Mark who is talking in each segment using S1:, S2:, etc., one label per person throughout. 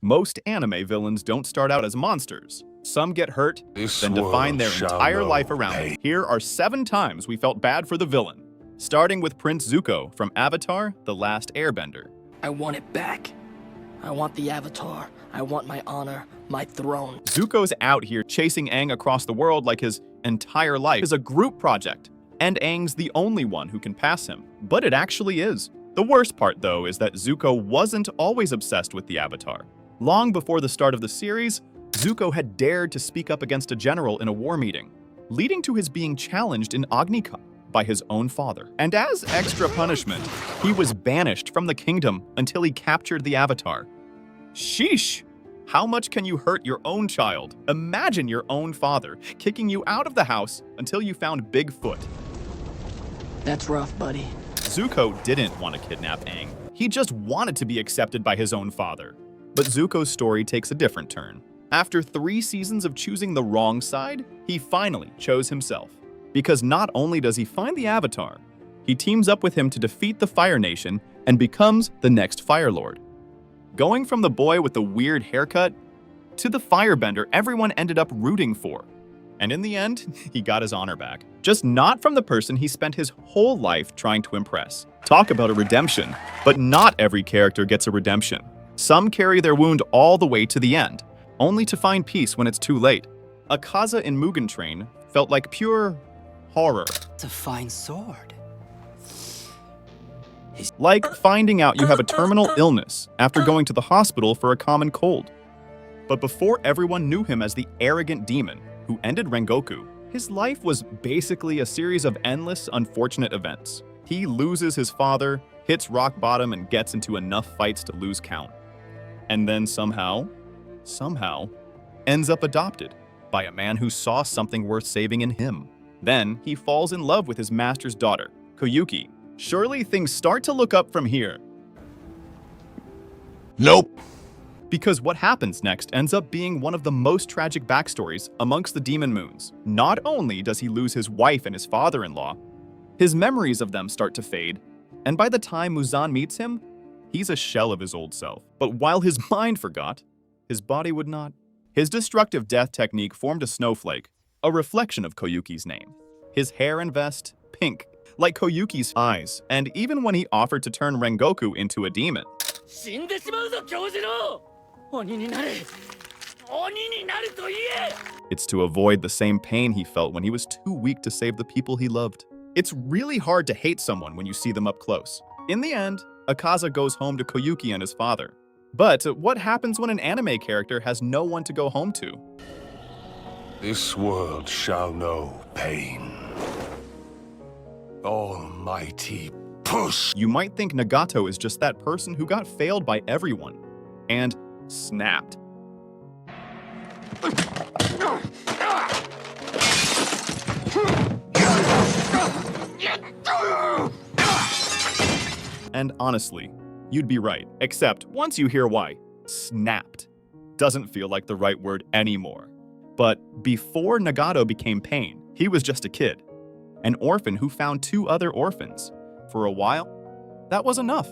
S1: Most anime villains don't start out as monsters. Some get hurt, then define their entire life around it. Here are 7 times we felt bad for the villain, starting with Prince Zuko from Avatar: The Last Airbender.
S2: I want it back. I want the Avatar. I want my honor, my throne.
S1: Zuko's out here chasing Aang across the world like his entire life is a group project, and Aang's the only one who can pass him. But it actually is. The worst part, though, is that Zuko wasn't always obsessed with the Avatar. Long before the start of the series, Zuko had dared to speak up against a general in a war meeting, leading to his being challenged in Agni Cup by his own father. And as extra punishment, he was banished from the kingdom until he captured the Avatar. Sheesh! How much can you hurt your own child? Imagine your own father kicking you out of the house until you found Bigfoot.
S2: That's rough, buddy.
S1: Zuko didn't want to kidnap Aang. He just wanted to be accepted by his own father. But Zuko's story takes a different turn. After 3 seasons of choosing the wrong side, he finally chose himself. Because not only does he find the Avatar, he teams up with him to defeat the Fire Nation and becomes the next Fire Lord. Going from the boy with the weird haircut to the firebender everyone ended up rooting for. And in the end, he got his honor back. Just not from the person he spent his whole life trying to impress. Talk about a redemption. But not every character gets a redemption. Some carry their wound all the way to the end, only to find peace when it's too late. Akaza in Mugen Train felt like pure horror.
S3: It's a fine sword.
S1: Like finding out you have a terminal illness after going to the hospital for a common cold. But before everyone knew him as the arrogant demon who ended Rengoku, his life was basically a series of endless, unfortunate events. He loses his father, hits rock bottom, and gets into enough fights to lose count. And then somehow, ends up adopted by a man who saw something worth saving in him. Then he falls in love with his master's daughter, Koyuki. Surely things start to look up from here.
S4: Nope.
S1: Because what happens next ends up being one of the most tragic backstories amongst the Demon Moons. Not only does he lose his wife and his father-in-law, his memories of them start to fade, and by the time Muzan meets him, he's a shell of his old self. But while his mind forgot, his body would not. His destructive death technique formed a snowflake, a reflection of Koyuki's name. His hair and vest, pink, like Koyuki's eyes, and even when he offered to turn Rengoku into a demon. It's to avoid the same pain he felt when he was too weak to save the people he loved. It's really hard to hate someone when you see them up close. In the end, Akaza goes home to Koyuki and his father. But what happens when an anime character has no one to go home to?
S4: This world shall know pain. Almighty push!
S1: You might think Nagato is just that person who got failed by everyone and snapped. And honestly, you'd be right, except once you hear why, snapped doesn't feel like the right word anymore. But before Nagato became Pain, he was just a kid, an orphan who found 2 other orphans. For a while, that was enough.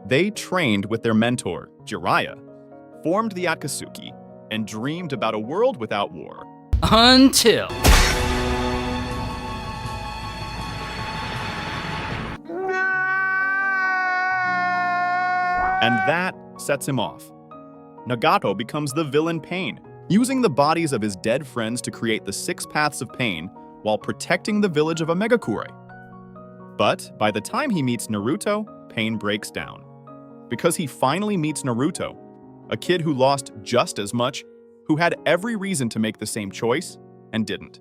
S1: They trained with their mentor, Jiraiya, formed the Akatsuki, and dreamed about a world without war.
S3: Until.
S1: And that sets him off. Nagato becomes the villain Pain, using the bodies of his dead friends to create the 6 paths of pain while protecting the village of Omegakure. But by the time he meets Naruto, Pain breaks down. Because he finally meets Naruto, a kid who lost just as much, who had every reason to make the same choice, and didn't.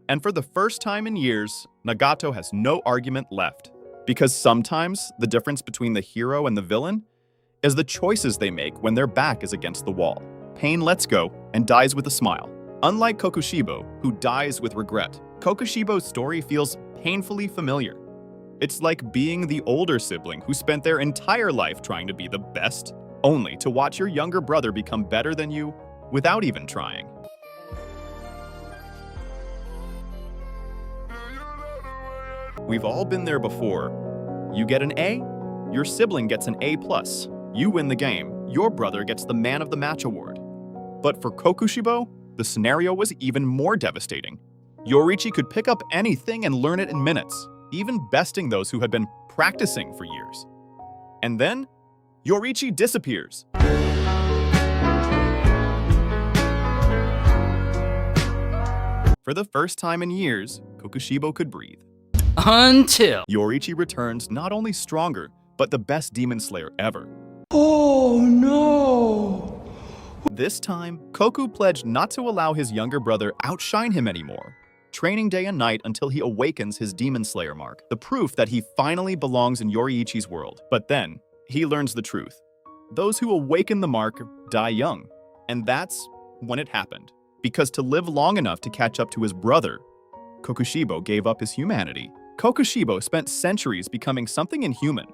S1: And for the first time in years, Nagato has no argument left. Because sometimes the difference between the hero and the villain is the choices they make when their back is against the wall. Pain lets go and dies with a smile. Unlike Kokushibo, who dies with regret, Kokushibo's story feels painfully familiar. It's like being the older sibling who spent their entire life trying to be the best, only to watch your younger brother become better than you without even trying. We've all been there before. You get an A, your sibling gets an A+. You win the game, your brother gets the Man of the Match award. But for Kokushibo, the scenario was even more devastating. Yoichi could pick up anything and learn it in minutes, even besting those who had been practicing for years. And then, Yoichi disappears. For the first time in years, Kokushibo could breathe.
S3: Until
S1: Yoichi returns not only stronger, but the best demon slayer ever.
S5: Oh no!
S1: This time, Koku pledged not to allow his younger brother outshine him anymore, training day and night until he awakens his demon slayer mark, the proof that he finally belongs in Yoichi's world. But then, he learns the truth. Those who awaken the mark die young, and that's when it happened. Because to live long enough to catch up to his brother, Kokushibo gave up his humanity. Kokushibo spent centuries becoming something inhuman,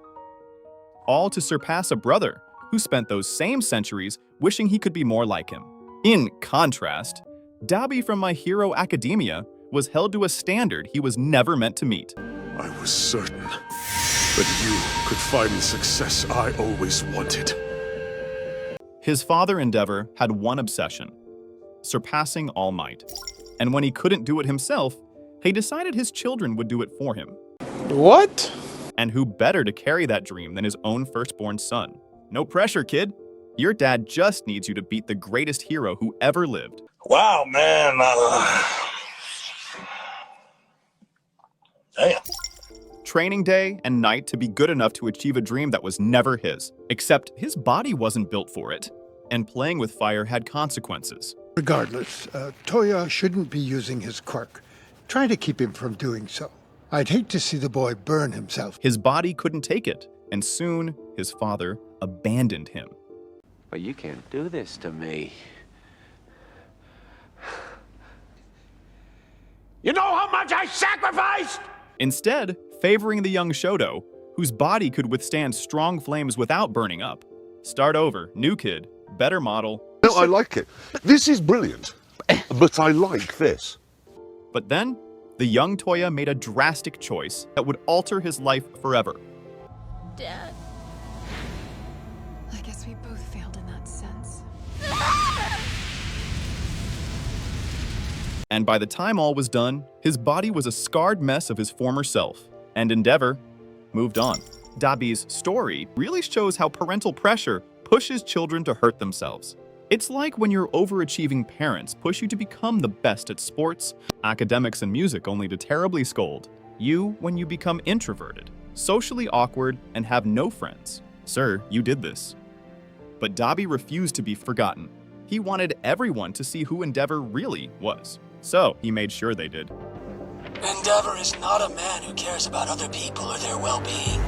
S1: all to surpass a brother who spent those same centuries wishing he could be more like him. In contrast, Dabi from My Hero Academia was held to a standard he was never meant to meet.
S4: I was certain that you could find the success I always wanted.
S1: His father Endeavor had one obsession: surpassing All Might. And when he couldn't do it himself, he decided his children would do it for him.
S5: What?
S1: And who better to carry that dream than his own firstborn son? No pressure, kid. Your dad just needs you to beat the greatest hero who ever lived.
S6: Wow, man. Damn.
S1: Training day and night to be good enough to achieve a dream that was never his. Except his body wasn't built for it, and playing with fire had consequences.
S7: Regardless, Toya shouldn't be using his quirk. Try to keep him from doing so. I'd hate to see the boy burn himself.
S1: His body couldn't take it, and soon his father abandoned him.
S8: But you can't do this to me.
S4: You know how much I sacrificed?
S1: Instead, favoring the young Shoto, whose body could withstand strong flames without burning up. Start over, new kid, better model.
S9: No, I like it. This is brilliant. But I like this.
S1: But then, the young Toya made a drastic choice that would alter his life forever.
S10: Dad. I guess we both failed in that sense.
S1: And by the time all was done, his body was a scarred mess of his former self, and Endeavor moved on. Dabi's story really shows how parental pressure pushes children to hurt themselves. It's like when your overachieving parents push you to become the best at sports, academics, and music only to terribly scold you when you become introverted, socially awkward, and have no friends. Sir, you did this. But Dabi refused to be forgotten. He wanted everyone to see who Endeavor really was. So he made sure they did.
S2: Endeavor is not a man who cares about other people or their well-being.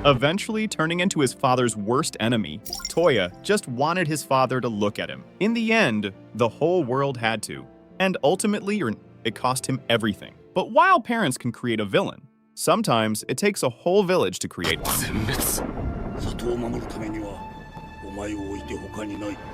S1: Eventually turning into his father's worst enemy, Toya just wanted his father to look at him. In the end, the whole world had to. And ultimately, it cost him everything. But while parents can create a villain, sometimes it takes a whole village to create one.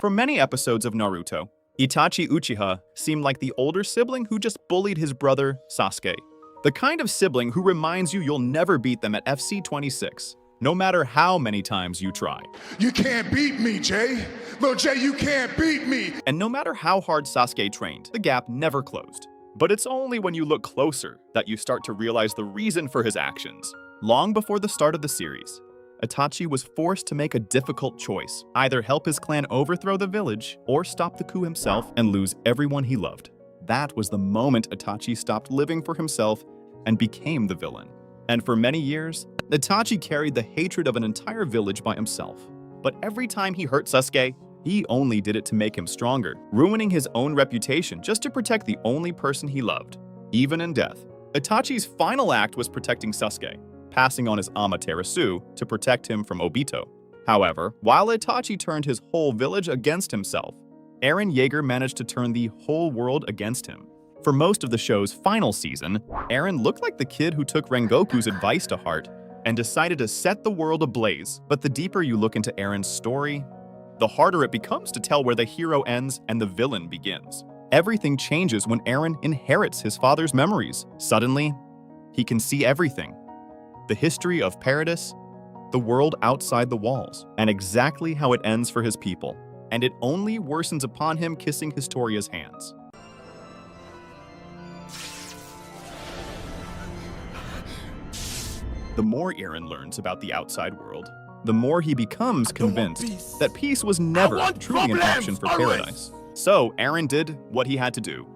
S1: For many episodes of Naruto, Itachi Uchiha seemed like the older sibling who just bullied his brother, Sasuke. The kind of sibling who reminds you you'll never beat them at FC 26, no matter how many times you try.
S4: You can't beat me, Jay. Lil Jay, you can't beat me.
S1: And no matter how hard Sasuke trained, the gap never closed. But it's only when you look closer that you start to realize the reason for his actions. Long before the start of the series, Itachi was forced to make a difficult choice, either help his clan overthrow the village or stop the coup himself and lose everyone he loved. That was the moment Itachi stopped living for himself and became the villain. And for many years, Itachi carried the hatred of an entire village by himself. But every time he hurt Sasuke, he only did it to make him stronger, ruining his own reputation just to protect the only person he loved, even in death. Itachi's final act was protecting Sasuke, passing on his Amaterasu to protect him from Obito. However, while Itachi turned his whole village against himself, Eren Yeager managed to turn the whole world against him. For most of the show's final season, Eren looked like the kid who took Rengoku's advice to heart and decided to set the world ablaze. But the deeper you look into Eren's story, the harder it becomes to tell where the hero ends and the villain begins. Everything changes when Eren inherits his father's memories. Suddenly, he can see everything. The history of Paradis, the world outside the walls, and exactly how it ends for his people. And it only worsens upon him kissing Historia's hands. The more Eren learns about the outside world, the more he becomes convinced that peace was never truly an option for paradise. So Eren did what he had to do.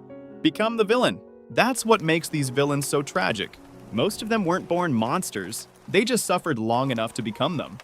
S1: Become the villain. That's what makes these villains so tragic. Most of them weren't born monsters. They just suffered long enough to become them.